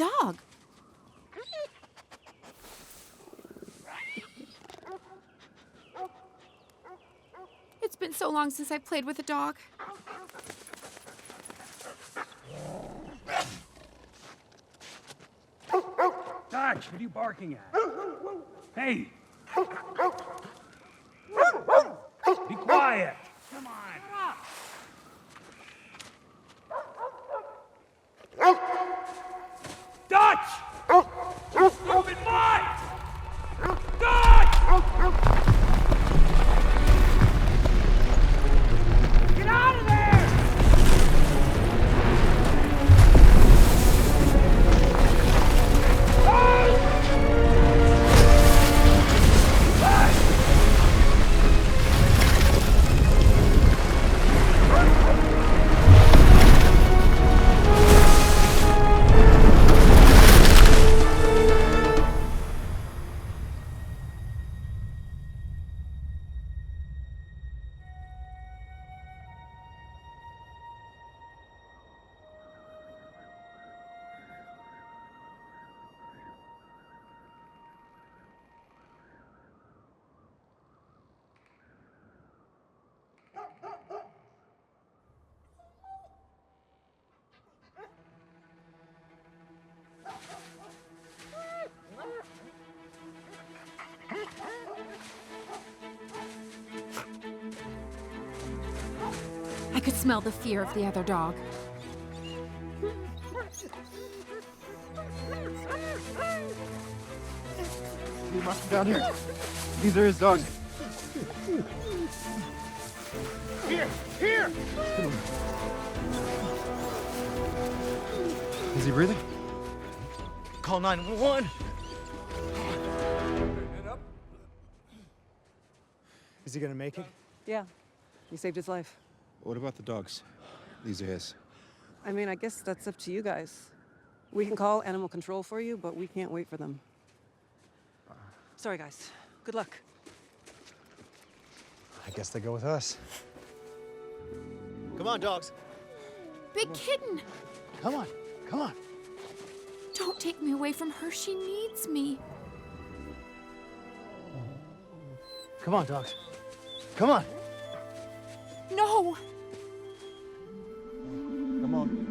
dog. It's been so long since I played with a dog. Dutch, what are you barking at? Hey! Be quiet! Come on! Dutch! Stupid mutt! Dutch! Get out of there! I could smell the fear of the other dog. He must be down here. These are his dogs. Here! Here! Is he breathing? Call 911. Is he gonna make it? Yeah, you saved his life. What about the dogs? These are his. I mean, I guess that's up to you guys. We can call animal control for you, but we can't wait for them. Sorry, guys. Good luck. I guess they go with us. Come on, dogs. Big kitten! Come on, come on. Don't take me away from her. She needs me. Come on, dogs. Come on. No! Come on.